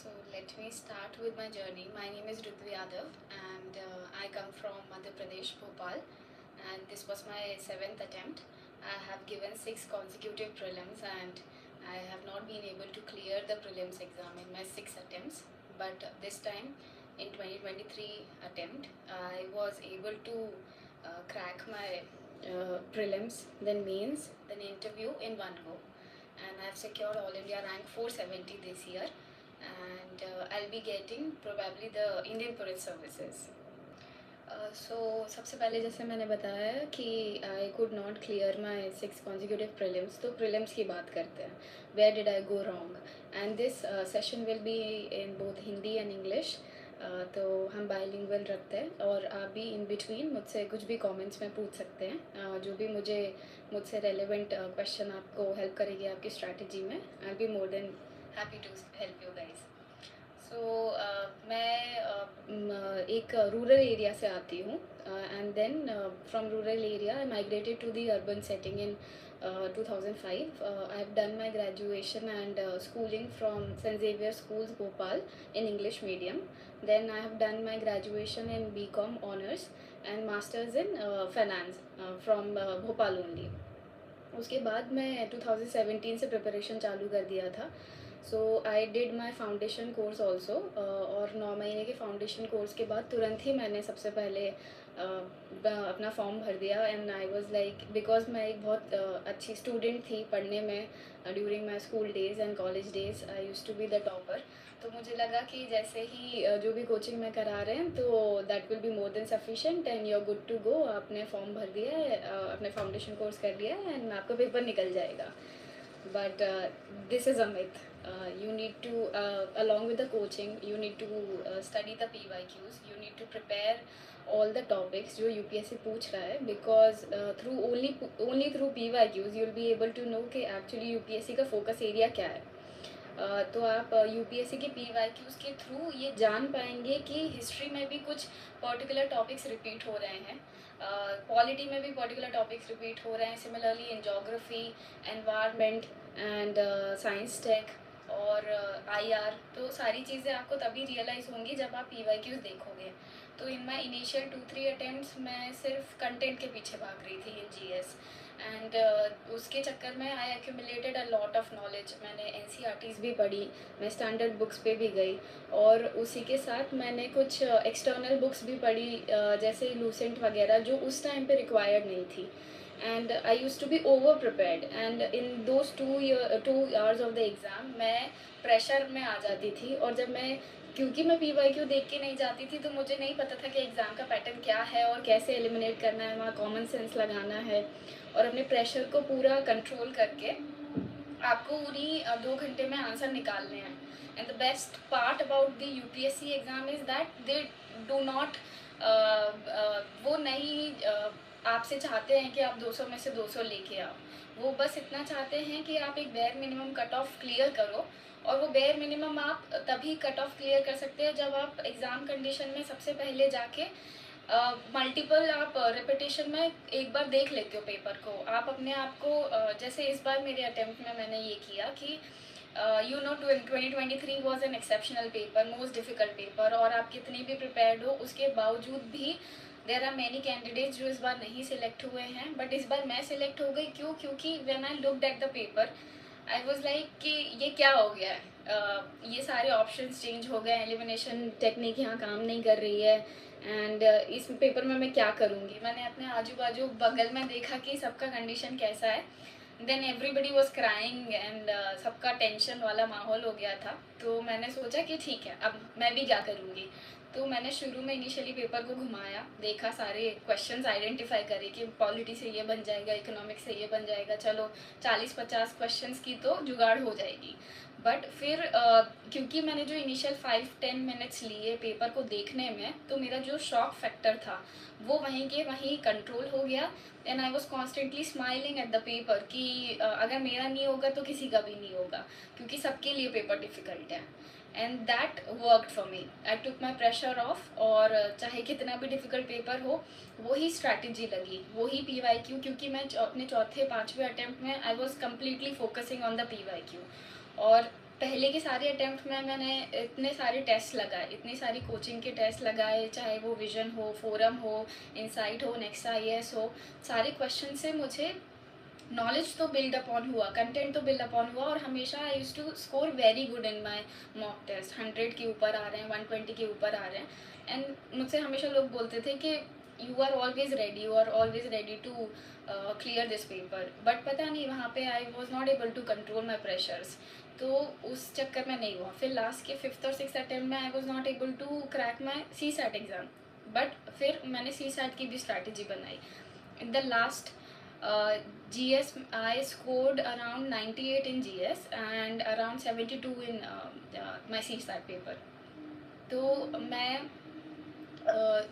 So let me start with my journey. My name is Ritu Yadav and I come from Madhya Pradesh, Bhopal, and this was my seventh attempt. I have given 6 consecutive prelims and I have not been able to clear the prelims exam in my 6 attempts. But this time in 2023 attempt, I was able to crack my prelims, then mains, then interview in one go. And I've secured All India rank 470 this year and I'll be getting probably the Indian Police Services. So सबसे पहले जैसे मैंने बताया कि I could not clear my 6 consecutive prelims, तो prelims की बात करते हैं. Where did I go wrong, and this session will be in both Hindi and English. तो हम बाइलिंगुअल रखते हैं और आप भी इन बिटवीन मुझसे कुछ भी कमेंट्स में पूछ सकते हैं. जो भी मुझसे रेलेवेंट क्वेश्चन आपको हेल्प करेगी आपकी स्ट्रैटेजी में, I be more than happy to help you guys. So मैं एक रूरल एरिया से आती हूँ and then from rural area I migrated to the urban setting in 2005. I have done my graduation and schooling from St. Xavier Schools, Bhopal, in English medium. Then I have done my graduation in BCom honors and masters in finance from Bhopal only. उसके बाद मैं 2017 से preparation चालू कर दिया था. So I did my foundation course also, और 9 महीने के फाउंडेशन कोर्स के बाद तुरंत ही मैंने सबसे पहले अपना फॉर्म भर दिया. And I was like, because मैं एक बहुत अच्छी स्टूडेंट थी पढ़ने में during my school days and college days. I use to be the topper. तो मुझे लगा कि जैसे ही जो भी कोचिंग में करा रहे हैं तो that will be more than sufficient and you are good to go. आपने फॉर्म भर दिया है, अपने फाउंडेशन कोर्स कर लिया है एंड आपका पेपर निकल जाएगा. But this is a myth. You need to, along with the coaching, you need to study the PYQs. You need to prepare all the topics जो UPSC पूछ रहा है, because through only through PYQs you'll be able to know कि actually UPSC का focus area क्या है. तो आप UPSC के PYQs के थ्रू ये जान पाएंगे कि हिस्ट्री में भी कुछ पर्टिकुलर टॉपिक्स रिपीट हो रहे हैं, पॉलिटी में भी पर्टिकुलर टॉपिक्स रिपीट हो रहे हैं, similarly in geography, environment and science tech और IR. तो सारी चीज़ें आपको तभी रियलाइज़ होंगी जब आप PYQs देखोगे. तो इन माई इनिशियल 2-3 अटैम्प्ट्स मैं सिर्फ कंटेंट के पीछे भाग रही थी इन GS एंड उसके चक्कर में I accumulated a lot of knowledge. मैंने NCERTs भी पढ़ी, मैं स्टैंडर्ड बुक्स पे भी गई, और उसी के साथ मैंने कुछ एक्सटर्नल बुक्स भी पढ़ी जैसे लूसेंट वगैरह, जो उस टाइम पे रिक्वायर्ड नहीं थी. And I use to be over prepared and in those 2 hours of the exam मैं प्रेशर में आ जाती थी. और जब मैं, क्योंकि मैं PYQ देख के नहीं जाती थी तो मुझे नहीं पता था कि एग्ज़ाम का पैटर्न क्या है और कैसे एलिमिनेट करना है, वहाँ कॉमन सेंस लगाना है और अपने प्रेशर को पूरा कंट्रोल करके आपको उन्हीं 2 घंटे में आंसर निकालने हैं. And the best part about the UPSC exam is that they do not, वो नहीं आपसे चाहते हैं कि आप 200 में से 200 लेके आओ. वो बस इतना चाहते हैं कि आप एक bare minimum cut off clear करो, और वो बेयर मिनिमम आप तभी कट ऑफ क्लियर कर सकते हैं जब आप एग्ज़ाम कंडीशन में सबसे पहले जाके मल्टीपल आप रिपीटेशन में एक बार देख लेते हो पेपर को. आप अपने आप को जैसे इस बार मेरे अटेम्प्ट में मैंने ये किया कि 2023 was an exceptional paper, most difficult paper, और आप कितनी भी प्रिपेयर्ड हो उसके बावजूद भी देर आर मैनी कैंडिडेट्स जो इस बार नहीं सिलेक्ट हुए हैं. बट इस बार मैं सिलेक्ट हो गई. क्यों? क्योंकि when I looked at the paper I was like कि ये क्या हो गया है, ये सारे ऑप्शंस चेंज हो गए, एलिमिनेशन टेक्निक यहाँ काम नहीं कर रही है, एंड इस पेपर में मैं क्या करूँगी. मैंने अपने आजू बाजू बगल में देखा कि सबका कंडीशन कैसा है. Then everybody was crying and सबका टेंशन वाला माहौल हो गया था. तो मैंने सोचा कि ठीक है, अब मैं भी क्या करूँगी. तो मैंने शुरू में इनिशियली पेपर को घुमाया, देखा, सारे क्वेश्चंस आइडेंटिफाई करे कि पॉलिटी से ये बन जाएगा, इकोनॉमिक्स से ये बन जाएगा, चलो 40-50 क्वेश्चंस की तो जुगाड़ हो जाएगी. बट फिर क्योंकि मैंने जो इनिशियल 5-10 मिनट्स लिए पेपर को देखने में, तो मेरा जो शॉक फैक्टर था वो वहीं के वहीं कंट्रोल हो गया. And I was constantly smiling at the paper कि अगर मेरा नहीं होगा तो किसी का भी नहीं होगा, क्योंकि सबके लिए पेपर डिफ़िकल्ट है. And that worked for me. I took my pressure of, और चाहे कितना भी डिफ़िकल्ट पेपर हो, वही स्ट्रैटेजी लगी, वही PYQ. क्योंकि मैं अपने 4थे 5वें अटैम्प्ट में I was completely focusing on the PYQ, और पहले के सारे अटेम्प्ट में मैंने इतने सारे टेस्ट लगाए, इतनी सारी कोचिंग के टेस्ट लगाए, चाहे वो विजन हो, फोरम हो, इनसाइट हो, नेक्स्ट आईएएस हो, सारे क्वेश्चन से मुझे नॉलेज तो बिल्ड अपॉन हुआ, कंटेंट तो बिल्ड अपॉन हुआ, और हमेशा I used to score very good in my mock test. 100 के ऊपर आ रहे हैं, 120 के ऊपर आ रहे हैं, एंड मुझसे हमेशा लोग बोलते थे कि you are always ready to clear this paper, but पता नहीं वहाँ पे I was not able to control my pressures, तो उस चक्कर में नहीं हुआ। फिर लास्ट के 5th और 6th अटेम्प्ट में I was not able to crack my C SAT exam, but फिर मैंने सी सैट की भी स्ट्रैटेजी बनाई। In the last GS I scored around 98 in GS and around 72 in my CSAT paper. तो मैं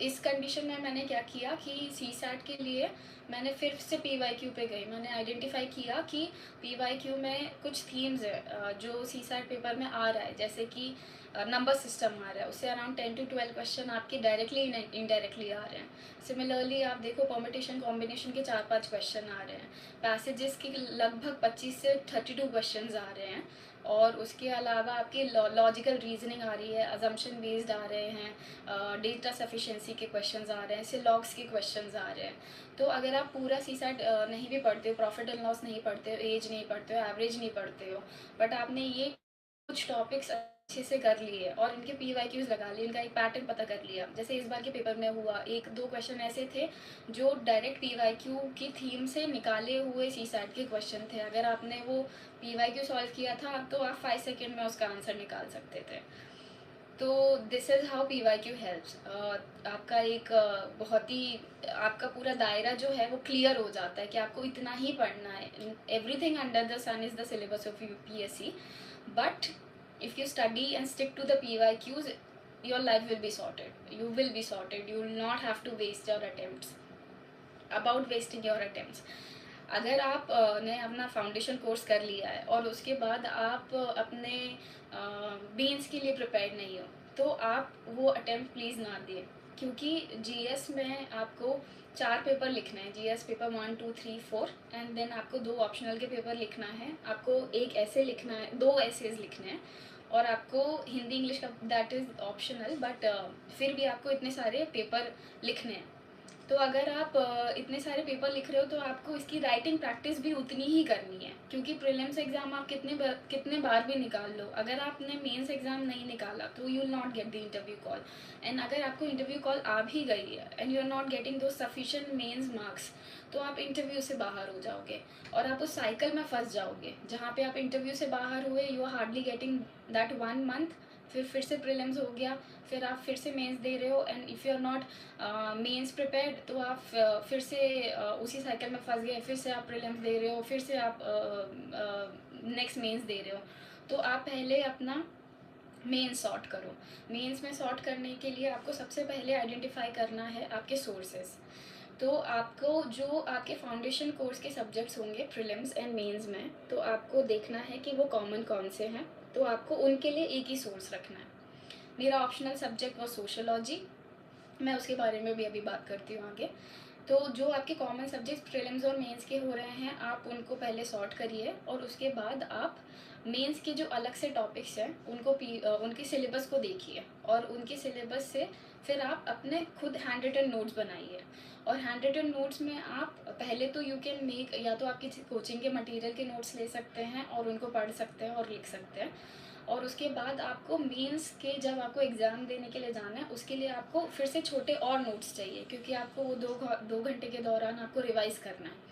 इस condition में मैंने क्या किया कि सी सैट के लिए मैंने फिर से PYQ पे गई। मैंने आइडेंटिफाई किया कि PYQ में कुछ थीम्स है जो सी सैट पेपर में आ रहा है, जैसे कि नंबर सिस्टम आ रहा है, उससे अराउंड 10 to 12 क्वेश्चन आपके डायरेक्टली इनडायरेक्टली आ रहे हैं। सिमिलरली आप देखो परमिटेशन कॉम्बिनेशन के 4-5 क्वेश्चन आ रहे हैं, पैसेजेस के लगभग 25 से 32 क्वेश्चन आ रहे हैं, और उसके अलावा आपकी लॉजिकल रीजनिंग आ रही है, अजम्पशन बेस्ड आ रहे हैं, डेटा सफिशिएंसी के क्वेश्चंस आ रहे हैं, सिलॉग्स के क्वेश्चंस आ रहे हैं। तो अगर आप पूरा सी सैट नहीं भी पढ़ते हो, प्रॉफिट एंड लॉस नहीं पढ़ते हो, एज नहीं पढ़ते हो, एवरेज नहीं पढ़ते हो, बट आपने ये कुछ टॉपिक्स अच्छे से कर लिए और इनके PYQs लगा लिए, इनका एक पैटर्न पता कर लिया। जैसे इस बार के पेपर में हुआ, 1-2 क्वेश्चन ऐसे थे जो डायरेक्ट PYQ की थीम से निकाले हुए सी सैट के क्वेश्चन थे। अगर आपने वो PYQ सॉल्व किया था तो आप 5 सेकेंड में उसका आंसर निकाल सकते थे। तो this is how PYQ helps. आपका एक बहुत ही आपका पूरा दायरा जो है वो क्लियर हो जाता है कि आपको इतना ही पढ़ना है। Everything under the sun is the syllabus of UPSC, but if you study and stick to the PYQs, your life will be sorted. You will be sorted. You will not have to waste your attempts. About wasting your attempts, अगर आप ने अपना foundation course कर लिया है और उसके बाद आप अपने मेंस के लिए प्रिपेयर्ड नहीं हो, तो आप वो अटेम्प्ट प्लीज़ ना दिए, क्योंकि GS में आपको 4 पेपर लिखना है। GS पेपर 1, 2, 3, 4, एंड देन आपको 2 ऑप्शनल के पेपर लिखना है, आपको एक ऐसे लिखना है, 2 ऐसेज लिखने हैं, और आपको हिंदी इंग्लिश का दैट इज़ ऑप्शनल, बट फिर भी आपको इतने सारे पेपर लिखने हैं। तो अगर आप इतने सारे पेपर लिख रहे हो तो आपको इसकी राइटिंग प्रैक्टिस भी उतनी ही करनी है, क्योंकि प्रीलिम्स एग्जाम आप कितने बार भी निकाल लो, अगर आपने मेंस एग्जाम नहीं निकाला तो you will not get the interview call. And अगर आपको इंटरव्यू कॉल आ भी गई है and you are not getting though sufficient mains marks, तो आप इंटरव्यू से बाहर हो जाओगे और आप उस साइकिल में फंस जाओगे जहाँ पे आप इंटरव्यू से बाहर हुए, you are hardly getting that 1 month, फिर से प्रीलिम्स हो गया, फिर आप फिर से मेंस दे रहे हो, and if you are not mains prepared तो आप फिर से उसी साइकिल में फंस गए, फिर से आप प्रीलिम्स दे रहे हो, फिर से आप नेक्स्ट मेंस दे रहे हो। तो आप पहले अपना मेंस सॉर्ट करो। मेंस में सॉर्ट करने के लिए आपको सबसे पहले आइडेंटिफाई करना है आपके सोर्सेज। तो आपको जो आपके फाउंडेशन कोर्स के सब्जेक्ट्स होंगे प्रीलिम्स एंड मेंस में, तो आपको देखना है कि वो कॉमन कौन से हैं, तो आपको उनके लिए एक ही सोर्स रखना है। मेरा ऑप्शनल सब्जेक्ट वो सोशोलॉजी, मैं उसके बारे में भी अभी बात करती हूँ आगे। तो जो आपके कॉमन सब्जेक्ट्स प्रीलिम्स और मेंस के हो रहे हैं, आप उनको पहले सॉर्ट करिए, और उसके बाद आप मेंस के जो अलग से टॉपिक्स हैं उनके सिलेबस को देखिए, और उनके सिलेबस से फिर आप अपने खुद हैंड रिटन नोट्स बनाइए। और हैंड रिटन नोट्स में आप पहले तो यू कैन मेक, या तो आप किसी कोचिंग के मटेरियल के नोट्स ले सकते हैं और उनको पढ़ सकते हैं और लिख सकते हैं, और उसके बाद आपको मेंस के जब आपको एग्ज़ाम देने के लिए जाना है उसके लिए आपको फिर से छोटे और नोट्स चाहिए, क्योंकि आपको वो 2 घंटे के दौरान आपको रिवाइज़ करना है।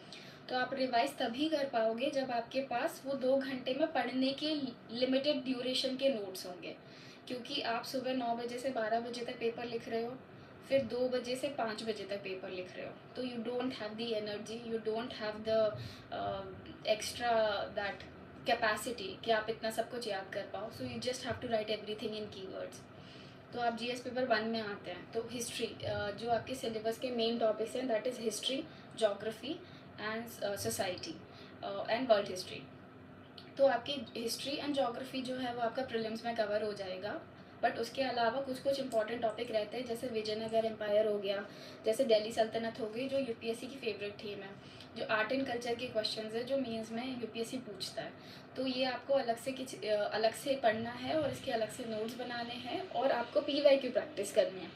तो आप रिवाइज़ तभी कर पाओगे जब आपके पास वो 2 घंटे में पढ़ने के लिमिटेड ड्यूरेशन के नोट्स होंगे, क्योंकि आप सुबह 9 बजे से 12 बजे तक पेपर लिख रहे हो, फिर 2 बजे से 5 बजे तक पेपर लिख रहे हो, तो you don't have the energy, you don't have the extra that capacity कि आप इतना सब कुछ याद कर पाओ। So you just have to write everything in keywords. तो आप GS पेपर 1 में आते हैं, तो हिस्ट्री, जो आपके सिलेबस के मेन टॉपिक्स हैं that is history, geography and society and world history. तो आपकी हिस्ट्री एंड जोग्राफी जो है वो आपका प्रीलिम्स में कवर हो जाएगा, बट उसके अलावा कुछ कुछ इंपॉर्टेंट टॉपिक रहते हैं, जैसे विजयनगर एम्पायर हो गया, जैसे दिल्ली सल्तनत हो गई जो UPSC की फेवरेट थीम है, जो आर्ट एंड कल्चर के क्वेश्चंस है जो मेंस में यूपीएससी पूछता है। तो ये आपको अलग से पढ़ना है और इसके अलग से नोट्स बनाने हैं और आपको पीवाईक्यू प्रैक्टिस करनी है।